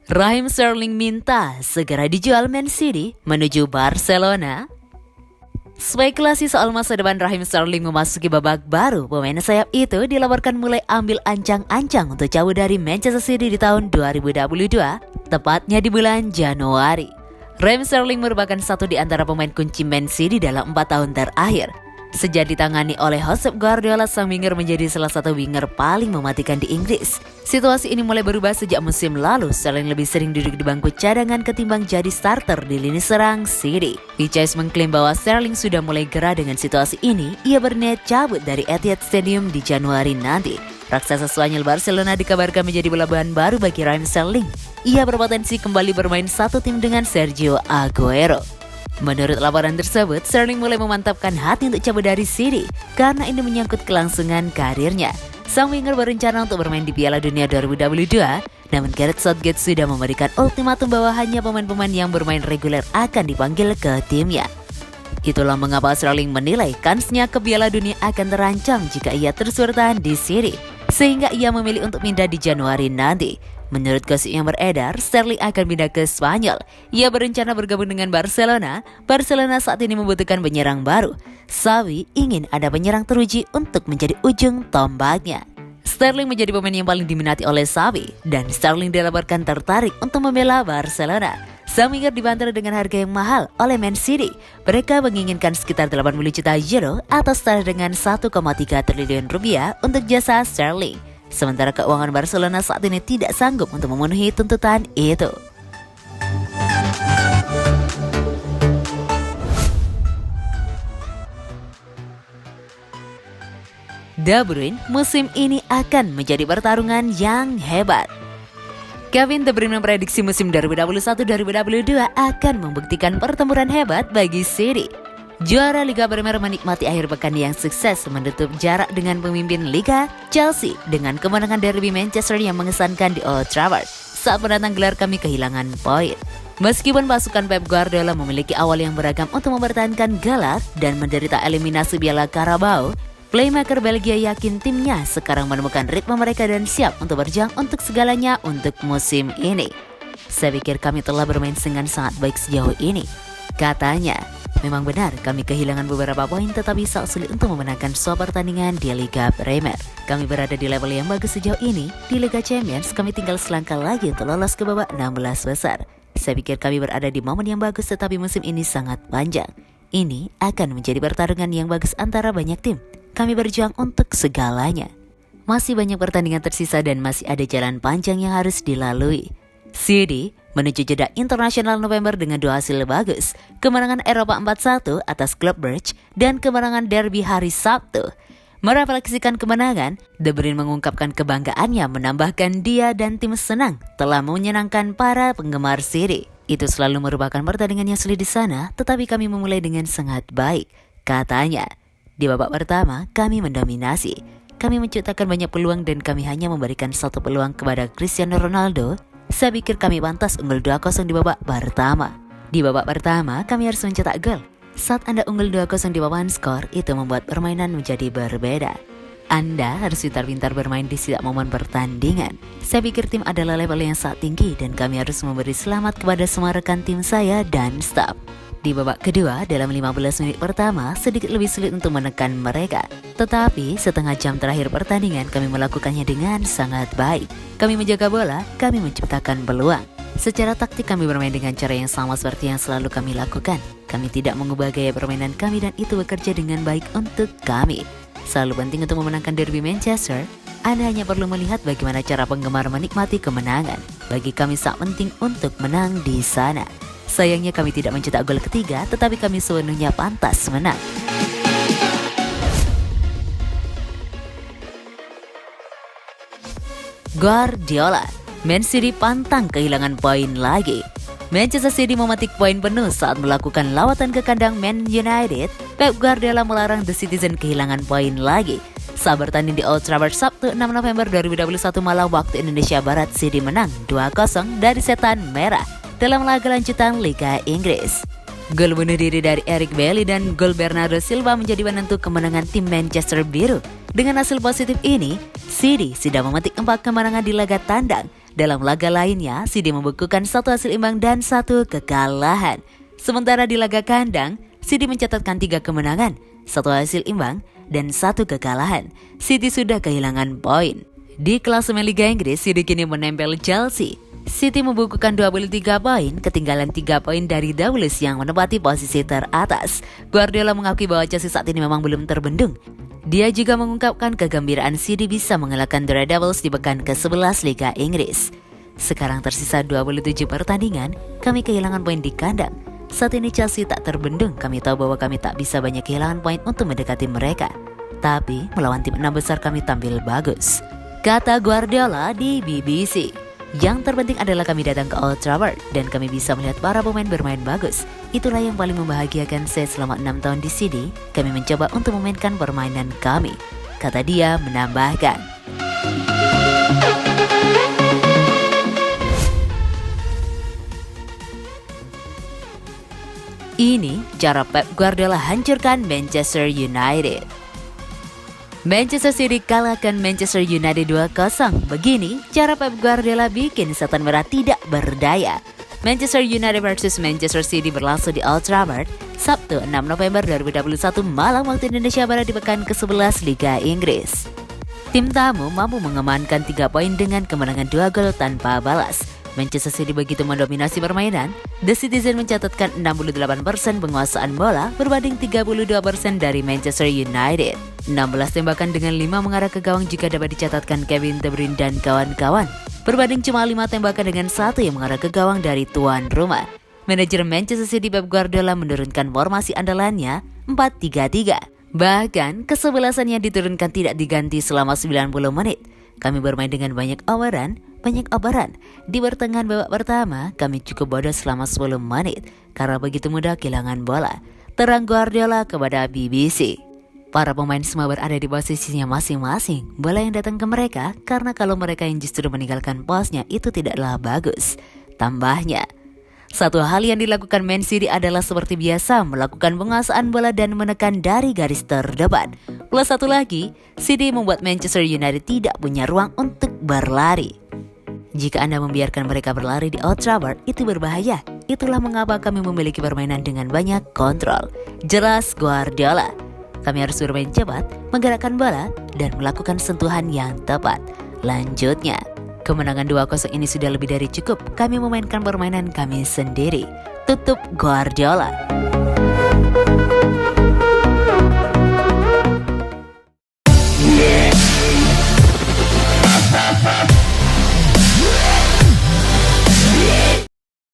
Raheem Sterling minta segera dijual Man City menuju Barcelona. Spekulasi soal masa depan Raheem Sterling memasuki babak baru. Pemain sayap itu dilaporkan mulai ambil ancang-ancang untuk cabut dari Manchester City di tahun 2022, tepatnya di bulan Januari. Raheem Sterling merupakan satu di antara pemain kunci Man City dalam 4 tahun terakhir. Sejak ditangani oleh Josep Guardiola, sang winger menjadi salah satu winger paling mematikan di Inggris. Situasi ini mulai berubah sejak musim lalu. Sterling lebih sering duduk di bangku cadangan ketimbang jadi starter di lini serang City. Vichys mengklaim bahwa Sterling sudah mulai gerah dengan situasi ini. Ia berniat cabut dari Etihad Stadium di Januari nanti. Raksasa Spanyol Barcelona dikabarkan menjadi pelabuhan baru bagi Raheem Sterling. Ia berpotensi kembali bermain satu tim dengan Sergio Aguero. Menurut laporan tersebut, Sterling mulai memantapkan hati untuk cabut dari City karena ini menyangkut kelangsungan karirnya. Sang winger berencana untuk bermain di Piala Dunia 2022, namun Gareth Southgate sudah memberikan ultimatum bahwa hanya pemain-pemain yang bermain reguler akan dipanggil ke timnya. Itulah mengapa Sterling menilai kansnya ke Piala Dunia akan terancam jika ia terus bertahan di City, sehingga ia memilih untuk pindah di Januari nanti. Menurut gosip yang beredar, Sterling akan pindah ke Spanyol. Ia berencana bergabung dengan Barcelona. Barcelona saat ini membutuhkan penyerang baru. Xavi ingin ada penyerang teruji untuk menjadi ujung tombaknya. Sterling menjadi pemain yang paling diminati oleh Xavi, dan Sterling dilaporkan tertarik untuk membela Barcelona. Sang winger dibanderol dengan harga yang mahal oleh Man City. Mereka menginginkan sekitar 80 juta euro atau setara dengan 1,3 triliun rupiah untuk jasa Sterling. Sementara keuangan Barcelona saat ini tidak sanggup untuk memenuhi tuntutan itu. De Bruyne musim ini akan menjadi pertarungan yang hebat. Kevin De Bruyne memprediksi musim 2021-2022 akan membuktikan pertempuran hebat bagi City. Juara Liga Premier menikmati akhir pekan yang sukses menutup jarak dengan pemimpin Liga Chelsea dengan kemenangan derby Manchester yang mengesankan di Old Trafford. Saat menantang gelar kami kehilangan poin. Meskipun pasukan Pep Guardiola memiliki awal yang beragam untuk mempertahankan gelar dan menderita eliminasi Piala Carabao, playmaker Belgia yakin timnya sekarang menemukan ritme mereka dan siap untuk berjuang untuk segalanya untuk musim ini. Saya pikir kami telah bermain dengan sangat baik sejauh ini, katanya. Memang benar kami kehilangan beberapa poin tetapi sangat sulit untuk memenangkan semua pertandingan di Liga Premier. Kami berada di level yang bagus sejauh ini. Di Liga Champions kami tinggal selangkah lagi untuk lolos ke babak 16 besar. Saya pikir kami berada di momen yang bagus tetapi musim ini sangat panjang. Ini akan menjadi pertarungan yang bagus antara banyak tim. Kami berjuang untuk segalanya. Masih banyak pertandingan tersisa dan masih ada jalan panjang yang harus dilalui. City menuju jeda internasional November dengan 2 hasil bagus, kemenangan Eropa 4-1 atas klub Brugge dan kemenangan derby hari Sabtu. Merefleksikan kemenangan, De Bruyne mengungkapkan kebanggaannya menambahkan dia dan tim senang telah menyenangkan para penggemar City. Itu selalu merupakan pertandingan yang sulit di sana, tetapi kami memulai dengan sangat baik, katanya. Di babak pertama, kami mendominasi. Kami menciptakan banyak peluang dan kami hanya memberikan satu peluang kepada Cristiano Ronaldo. Saya pikir kami pantas unggul 2-0 di babak pertama. Di babak pertama, kami harus mencetak gol. Saat Anda unggul 2-0 di papan skor, itu membuat permainan menjadi berbeda. Anda harus pintar-pintar bermain di setiap momen pertandingan. Saya pikir tim adalah level yang sangat tinggi dan kami harus memberi selamat kepada semua rekan tim saya dan staf. Di babak kedua, dalam 15 menit pertama, sedikit lebih sulit untuk menekan mereka. Tetapi, setengah jam terakhir pertandingan, kami melakukannya dengan sangat baik. Kami menjaga bola, kami menciptakan peluang. Secara taktik kami bermain dengan cara yang sama seperti yang selalu kami lakukan. Kami tidak mengubah gaya permainan kami dan itu bekerja dengan baik untuk kami. Selalu penting untuk memenangkan derby Manchester. Anda hanya perlu melihat bagaimana cara penggemar menikmati kemenangan. Bagi kami sangat penting untuk menang di sana. Sayangnya kami tidak mencetak gol ketiga, tetapi kami sepenuhnya pantas menang. Guardiola, Man City pantang kehilangan poin lagi. Manchester City memetik poin penuh saat melakukan lawatan ke kandang Man United. Pep Guardiola melarang The Citizen kehilangan poin lagi. Saat bertanding di Old Trafford Sabtu 6 November 2021 malam waktu Indonesia Barat, City menang 2-0 dari Setan Merah. dalam laga lanjutan Liga Inggris. Gol bunuh diri dari Eric Bailly dan gol Bernardo Silva menjadi penentu kemenangan tim Manchester Biru. Dengan hasil positif ini, City sudah memetik 4 kemenangan di laga tandang. Dalam laga lainnya, City membukukan 1 hasil imbang dan 1 kekalahan. Sementara di laga kandang, City mencatatkan 3 kemenangan, 1 hasil imbang, dan 1 kekalahan. City sudah kehilangan poin. Di klasemen Liga Inggris, City kini menempel Chelsea. City membukukan 23 poin, ketinggalan 3 poin dari The Blues yang menempati posisi teratas. Guardiola mengakui bahwa Chelsea saat ini memang belum terbendung. Dia juga mengungkapkan kegembiraan City bisa mengalahkan The Red Devils di pekan ke-11 Liga Inggris. Sekarang tersisa 27 pertandingan, kami kehilangan poin di kandang. Saat ini Chelsea tak terbendung, kami tahu bahwa kami tak bisa banyak kehilangan poin untuk mendekati mereka. Tapi melawan tim 6 besar kami tampil bagus, kata Guardiola di BBC. Yang terpenting adalah kami datang ke Old Trafford dan kami bisa melihat para pemain bermain bagus. Itulah yang paling membahagiakan saya selama 6 tahun di sini. Kami mencoba untuk memainkan permainan kami, kata dia menambahkan. Ini cara Pep Guardiola hancurkan Manchester United. Manchester City kalahkan Manchester United 2-0. Begini cara Pep Guardiola bikin setan merah tidak berdaya. Manchester United versus Manchester City berlangsung di Old Trafford Sabtu 6 November 2021 malam waktu Indonesia Barat di pekan ke-11 Liga Inggris. Tim tamu mampu mengamankan 3 poin dengan kemenangan 2 gol tanpa balas. Manchester City begitu mendominasi permainan, The Citizen mencatatkan 68% penguasaan bola berbanding 32% dari Manchester United. 16 tembakan dengan 5 mengarah ke gawang jika dapat dicatatkan Kevin De Bruyne dan kawan-kawan, berbanding cuma 5 tembakan dengan 1 yang mengarah ke gawang dari tuan rumah. Manajer Manchester City Pep Guardiola menurunkan formasi andalannya 4-3-3. Bahkan kesebelasan yang diturunkan tidak diganti selama 90 menit. Kami bermain dengan banyak operan. Di pertengahan babak pertama, kami cukup bodoh selama 10 menit karena begitu mudah kehilangan bola, terang Guardiola kepada BBC. Para pemain semua berada di posisinya masing-masing. Bola yang datang ke mereka karena kalau mereka yang justru meninggalkan posnya itu tidaklah bagus, tambahnya. Satu hal yang dilakukan Man City adalah seperti biasa melakukan penguasaan bola dan menekan dari garis terdepan. Plus satu lagi, City membuat Manchester United tidak punya ruang untuk berlari. Jika Anda membiarkan mereka berlari di Old Trafford, itu berbahaya. Itulah mengapa kami memiliki permainan dengan banyak kontrol, jelas Guardiola. Kami harus bermain cepat, menggerakkan bola, dan melakukan sentuhan yang tepat. Lanjutnya, kemenangan 2-0 ini sudah lebih dari cukup. Kami memainkan permainan kami sendiri, tutup Guardiola.